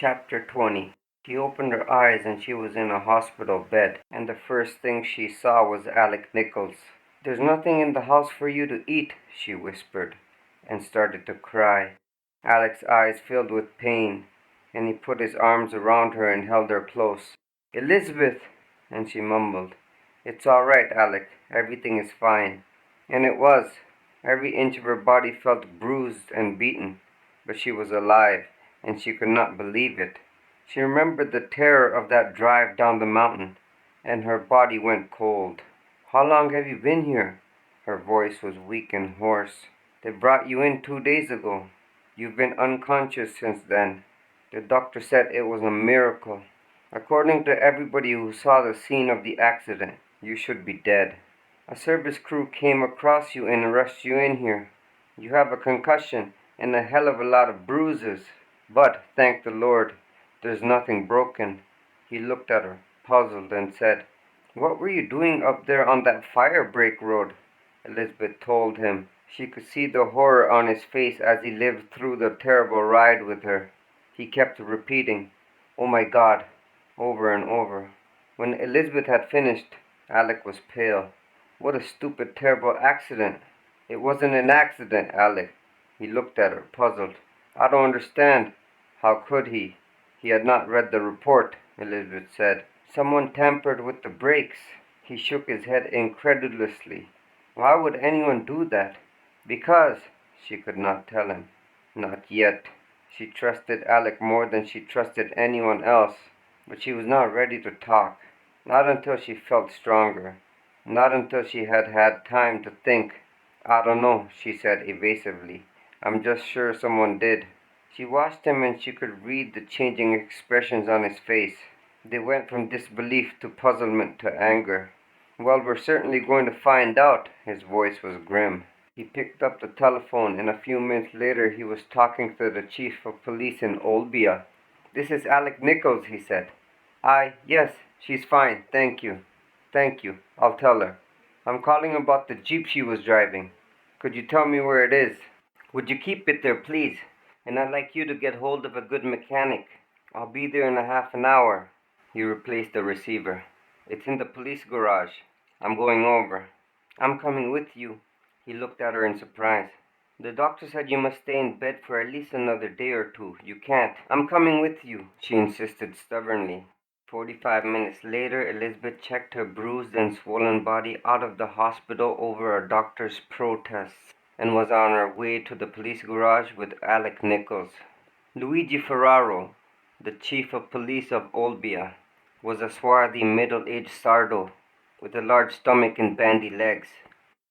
Chapter 20. She opened her eyes and she was in a hospital bed, and the first thing she saw was Alec Nichols. "There's nothing in the house for you to eat," she whispered, and started to cry. Alec's eyes filled with pain, and he put his arms around her and held her close. "Elizabeth!" And she mumbled, "It's all right, Alec. Everything is fine." And it was. Every inch of her body felt bruised and beaten, but she was alive, and she could not believe it. She remembered the terror of that drive down the mountain, and her body went cold. "How long have you been here?" Her voice was weak and hoarse. "They brought you in 2 days ago. You've been unconscious since then. The doctor said it was a miracle. According to everybody who saw the scene of the accident, you should be dead. A service crew came across you and rushed you in here. You have a concussion and a hell of a lot of bruises. But, thank the Lord, there's nothing broken." He looked at her, puzzled, and said, "What were you doing up there on that fire break road?" Elizabeth told him. She could see the horror on his face as he lived through the terrible ride with her. He kept repeating, "Oh my God," over and over. When Elizabeth had finished, Alec was pale. "What a stupid, terrible accident." "It wasn't an accident, Alec." He looked at her, puzzled. "I don't understand." How could he? He had not read the report, Elizabeth said. "Someone tampered with the brakes." He shook his head incredulously. "Why would anyone do that?" "Because," she could not tell him. Not yet. She trusted Alec more than she trusted anyone else, but she was not ready to talk. Not until she felt stronger. Not until she had had time to think. "I don't know," she said evasively. "I'm just sure someone did." She watched him and she could read the changing expressions on his face. They went from disbelief to puzzlement to anger. "Well, we're certainly going to find out." His voice was grim. He picked up the telephone, and a few minutes later he was talking to the chief of police in Olbia. "This is Alec Nichols," he said. Yes, she's fine, thank you. Thank you, I'll tell her. I'm calling about the Jeep she was driving. Could you tell me where it is? Would you keep it there, please? And I'd like you to get hold of a good mechanic. I'll be there in a half an hour." He replaced the receiver. "It's in the police garage. I'm going over." "I'm coming with you." He looked at her in surprise. "The doctor said you must stay in bed for at least another day or two. You can't." "I'm coming with you," she insisted stubbornly. 45 minutes later, Elizabeth checked her bruised and swollen body out of the hospital over a doctor's protests and was on her way to the police garage with Alec Nichols. Luigi Ferraro, the chief of police of Olbia, was a swarthy middle-aged sardo with a large stomach and bandy legs.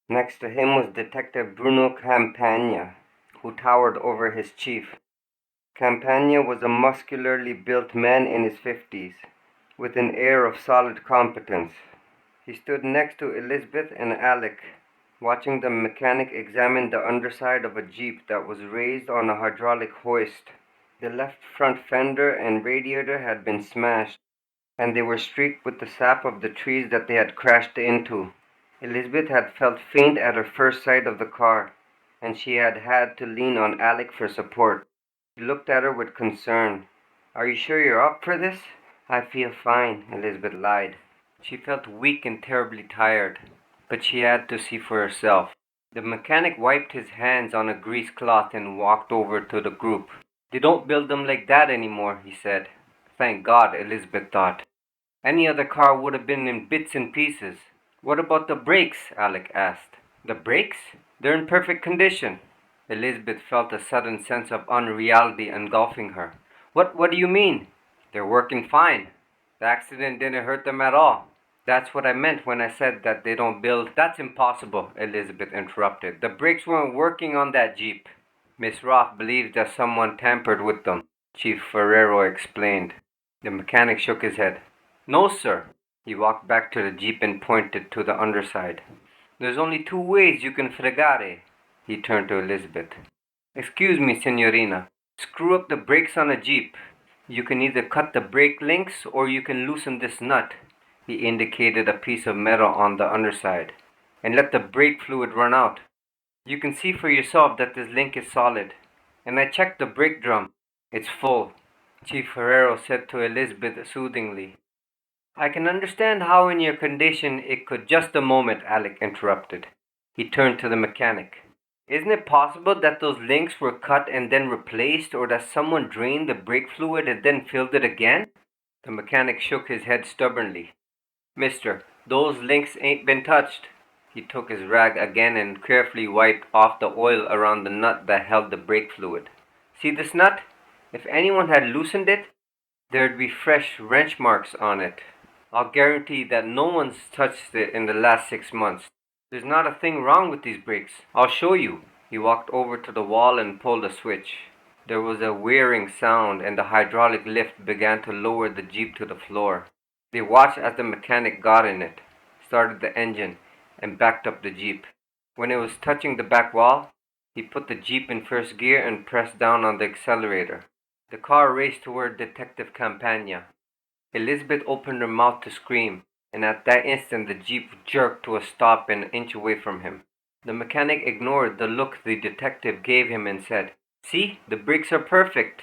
Next to him was Detective Bruno Campagna, who towered over his chief. Campagna was a muscularly built man in his 50s, with an air of solid competence. He stood next to Elizabeth and Alec, watching the mechanic examine the underside of a Jeep that was raised on a hydraulic hoist. The left front fender and radiator had been smashed, and they were streaked with the sap of the trees that they had crashed into. Elizabeth had felt faint at her first sight of the car, and she had had to lean on Alec for support. He looked at her with concern. "Are you sure you're up for this?" "I feel fine," Elizabeth lied. She felt weak and terribly tired, but she had to see for herself. The mechanic wiped his hands on a grease cloth and walked over to the group. "They don't build them like that anymore," he said. Thank God, Elizabeth thought. Any other car would have been in bits and pieces. "What about the brakes?" Alec asked. "The brakes? They're in perfect condition." Elizabeth felt a sudden sense of unreality engulfing her. What do you mean?" "They're working fine. The accident didn't hurt them at all." "That's what I meant when I said that they don't build—" "That's impossible," Elizabeth interrupted. "The brakes weren't working on that Jeep." "Miss Roth believes that someone tampered with them," Chief Ferrero explained. The mechanic shook his head. "No, sir." He walked back to the Jeep and pointed to the underside. "There's only two ways you can fregare." He turned to Elizabeth. "Excuse me, signorina. Screw up the brakes on a Jeep. You can either cut the brake links or you can loosen this nut." He indicated a piece of metal on the underside. "And let the brake fluid run out. You can see for yourself that this link is solid. And I checked the brake drum. It's full." Chief Herrero said to Elizabeth soothingly. I can understand how in your condition it could. Just a moment, Alec interrupted. He turned to the mechanic. Isn't it possible that those links were cut and then replaced, or that someone drained the brake fluid and then filled it again? The mechanic shook his head stubbornly. Mister, those links ain't been touched. He took his rag again and carefully wiped off the oil around the nut that held the brake fluid. See this nut? If anyone had loosened it, there'd be fresh wrench marks on it. I'll guarantee that no one's touched it in the last 6 months. There's not a thing wrong with these brakes. I'll show you. He walked over to the wall and pulled a switch. There was a whirring sound and the hydraulic lift began to lower the Jeep to the floor. They watched as the mechanic got in it, started the engine, and backed up the Jeep. When it was touching the back wall, he put the Jeep in first gear and pressed down on the accelerator. The car raced toward Detective Campagna. Elizabeth opened her mouth to scream, and at that instant the Jeep jerked to a stop an inch away from him. The mechanic ignored the look the detective gave him and said, See, the brakes are perfect.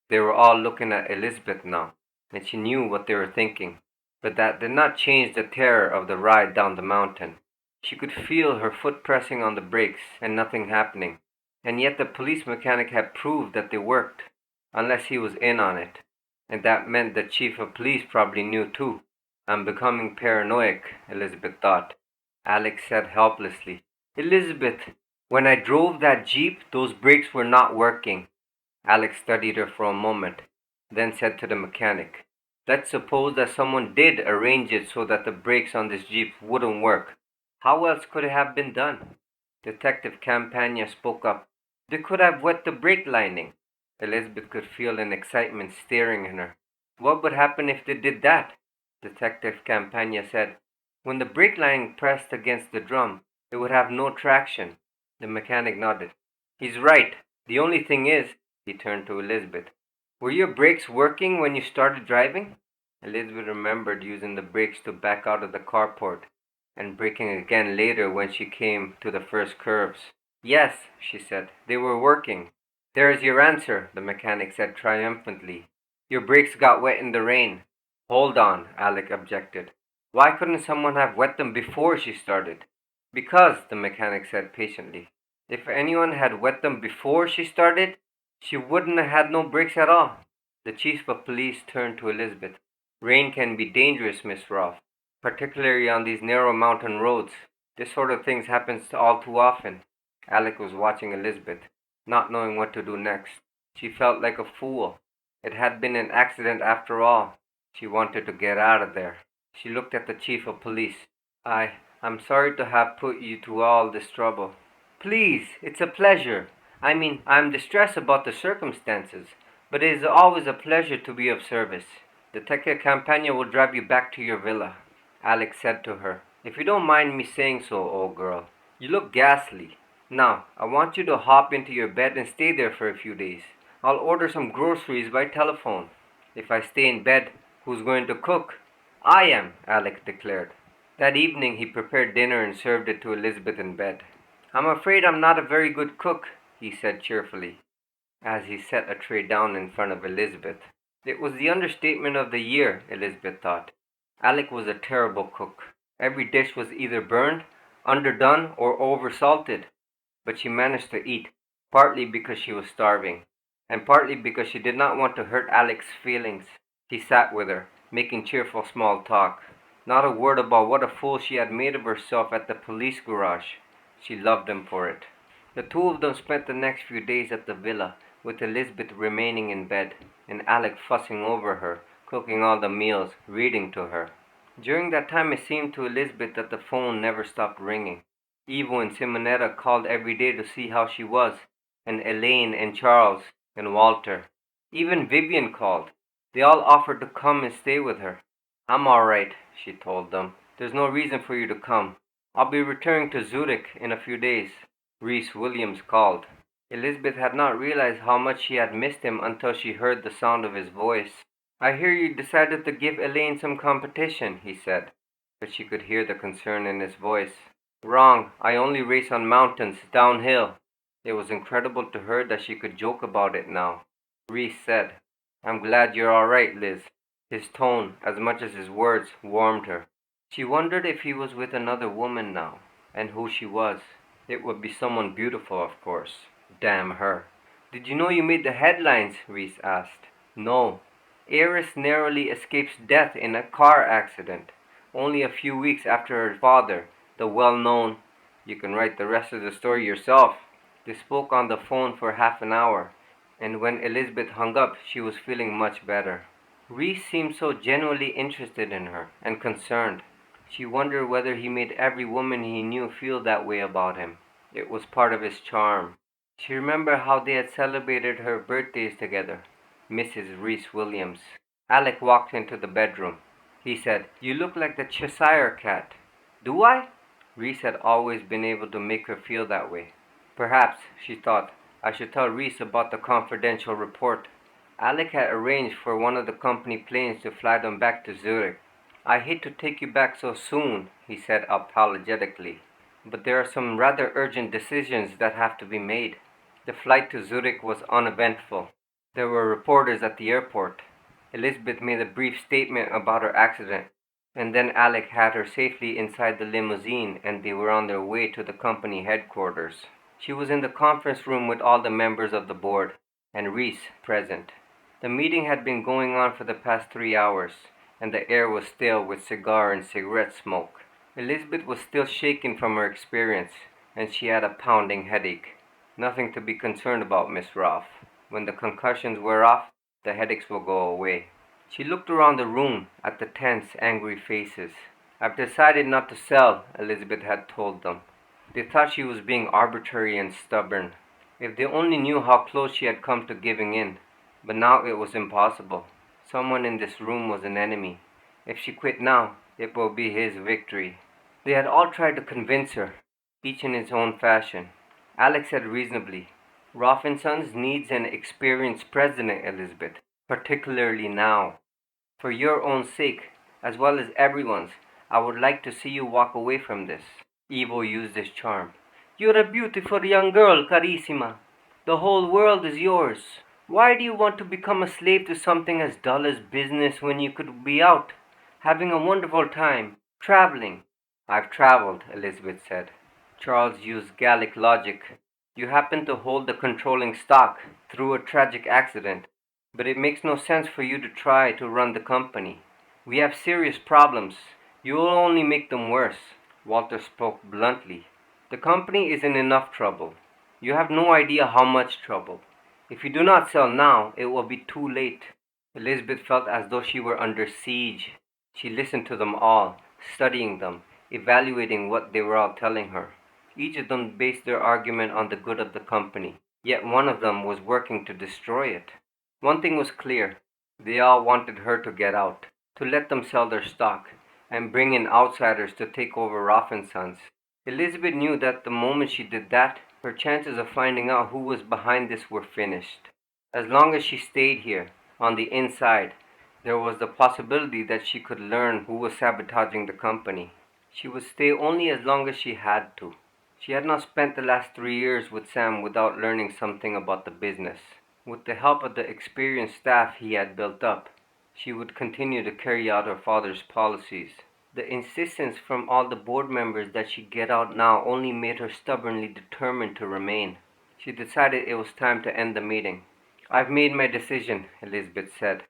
They were all looking at Elizabeth now, and she knew what they were thinking. But that did not change the terror of the ride down the mountain. She could feel her foot pressing on the brakes and nothing happening. And yet the police mechanic had proved that they worked, unless he was in on it. And that meant the chief of police probably knew too. I'm becoming paranoid, Elizabeth thought. Alex said helplessly, Elizabeth, when I drove that Jeep, those brakes were not working. Alex studied her for a moment, then said to the mechanic, Let's suppose that someone did arrange it so that the brakes on this Jeep wouldn't work. How else could it have been done? Detective Campagna spoke up. They could have wet the brake lining. Elizabeth could feel an excitement staring in her. What would happen if they did that? Detective Campagna said. When the brake lining pressed against the drum, it would have no traction. The mechanic nodded. He's right. The only thing is, he turned to Elizabeth. Were your brakes working when you started driving? Elizabeth remembered using the brakes to back out of the carport and braking again later when she came to the first curves. Yes, she said, they were working. There's your answer, the mechanic said triumphantly. Your brakes got wet in the rain. Hold on, Alec objected. Why couldn't someone have wet them before she started? Because, the mechanic said patiently, if anyone had wet them before she started, she wouldn't have had no brakes at all. The chief of police turned to Elizabeth. Rain can be dangerous, Miss Roth, particularly on these narrow mountain roads. This sort of thing happens all too often. Alec was watching Elizabeth, not knowing what to do next. She felt like a fool. It had been an accident after all. She wanted to get out of there. She looked at the chief of police. I'm sorry to have put you to all this trouble. Please, it's a pleasure. I'm distressed about the circumstances, but it is always a pleasure to be of service. Detective Campagna will drive you back to your villa, Alex said to her. If you don't mind me saying so, old girl. You look ghastly. Now, I want you to hop into your bed and stay there for a few days. I'll order some groceries by telephone. If I stay in bed, who's going to cook? I am, Alex declared. That evening he prepared dinner and served it to Elizabeth in bed. I'm afraid I'm not a very good cook, he said cheerfully, as he set a tray down in front of Elizabeth. It was the understatement of the year, Elizabeth thought. Alec was a terrible cook. Every dish was either burned, underdone, or oversalted. But she managed to eat, partly because she was starving, and partly because she did not want to hurt Alec's feelings. He sat with her, making cheerful small talk. Not a word about what a fool she had made of herself at the police garage. She loved him for it. The two of them spent the next few days at the villa, with Elizabeth remaining in bed, and Alec fussing over her, cooking all the meals, reading to her. During that time it seemed to Elizabeth that the phone never stopped ringing. Ivo and Simonetta called every day to see how she was, and Elaine and Charles and Walter. Even Vivian called. They all offered to come and stay with her. I'm all right, she told them. There's no reason for you to come. I'll be returning to Zurich in a few days. Reese Williams called. Elizabeth had not realized how much she had missed him until she heard the sound of his voice. I hear you decided to give Elaine some competition, he said, but she could hear the concern in his voice. Wrong. I only race on mountains, downhill. It was incredible to her that she could joke about it now. Reese said, I'm glad you're all right, Liz. His tone, as much as his words, warmed her. She wondered if he was with another woman now, and who she was. It would be someone beautiful, of course. Damn her. Did you know you made the headlines? Reese asked. No. Heiress narrowly escapes death in a car accident, only a few weeks after her father, the well-known... You can write the rest of the story yourself. They spoke on the phone for half an hour, and when Elizabeth hung up, she was feeling much better. Reese seemed so genuinely interested in her, and concerned. She wondered whether he made every woman he knew feel that way about him. It was part of his charm. She remembered how they had celebrated her birthdays together. Mrs. Reese Williams. Alec walked into the bedroom. He said, "You look like the Cheshire Cat." "Do I?" Reese had always been able to make her feel that way. Perhaps, she thought, I should tell Reese about the confidential report. Alec had arranged for one of the company planes to fly them back to Zurich. "I hate to take you back so soon," he said apologetically, "but there are some rather urgent decisions that have to be made." The flight to Zurich was uneventful. There were reporters at the airport. Elizabeth made a brief statement about her accident, and then Alec had her safely inside the limousine and they were on their way to the company headquarters. She was in the conference room with all the members of the board, and Reese present. The meeting had been going on for the past 3 hours, and the air was stale with cigar and cigarette smoke. Elizabeth was still shaken from her experience, and she had a pounding headache. "Nothing to be concerned about, Miss Roth. When the concussions wear off, the headaches will go away." She looked around the room at the tense, angry faces. "I've decided not to sell," Elizabeth had told them. They thought she was being arbitrary and stubborn. If they only knew how close she had come to giving in. But now it was impossible. Someone in this room was an enemy. If she quit now, it will be his victory. They had all tried to convince her, each in his own fashion. Alex said reasonably, "Sons needs an experienced president, Elizabeth, particularly now. For your own sake, as well as everyone's, I would like to see you walk away from this." Ivo used his charm. "You're a beautiful young girl, Carissima. The whole world is yours. Why do you want to become a slave to something as dull as business when you could be out, having a wonderful time, traveling?" "I've traveled," Elizabeth said. Charles used Gallic logic. "You happen to hold the controlling stock through a tragic accident, but it makes no sense for you to try to run the company. We have serious problems. You will only make them worse." Walter spoke bluntly. "The company is in enough trouble. You have no idea how much trouble. If you do not sell now, it will be too late." Elizabeth felt as though she were under siege. She listened to them all, studying them, evaluating what they were all telling her. Each of them based their argument on the good of the company, yet one of them was working to destroy it. One thing was clear. They all wanted her to get out, to let them sell their stock, and bring in outsiders to take over Sons. Elizabeth knew that the moment she did that, her chances of finding out who was behind this were finished. As long as she stayed here, on the inside, there was the possibility that she could learn who was sabotaging the company. She would stay only as long as she had to. She had not spent the last 3 years with Sam without learning something about the business. With the help of the experienced staff he had built up, she would continue to carry out her father's policies. The insistence from all the board members that she get out now only made her stubbornly determined to remain. She decided it was time to end the meeting. "I've made my decision," Elizabeth said.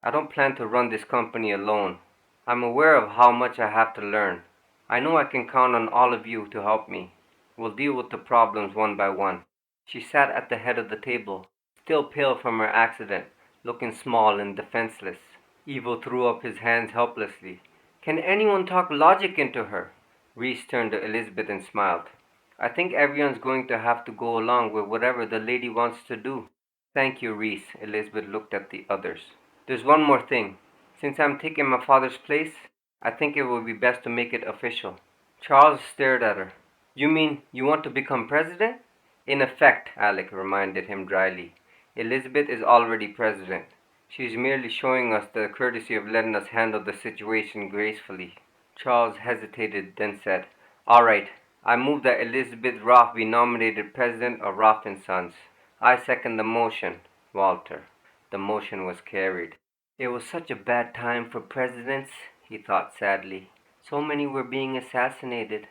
"I don't plan to run this company alone. I'm aware of how much I have to learn. I know I can count on all of you to help me. We'll deal with the problems one by one." She sat at the head of the table, still pale from her accident, looking small and defenseless. Ivo threw up his hands helplessly. "Can anyone talk logic into her?" Reese turned to Elizabeth and smiled. "I think everyone's going to have to go along with whatever the lady wants to do." "Thank you, Reese." Elizabeth looked at the others. "There's one more thing. Since I'm taking my father's place, I think it would be best to make it official." Charles stared at her. "You mean you want to become president?" "In effect," Alec reminded him dryly. "Elizabeth is already president. She's merely showing us the courtesy of letting us handle the situation gracefully." Charles hesitated, then said, "All right, I move that Elizabeth Roth be nominated president of Roth & Sons." "I second the motion." Walter. The motion was carried. It was such a bad time for presidents, he thought sadly. So many were being assassinated,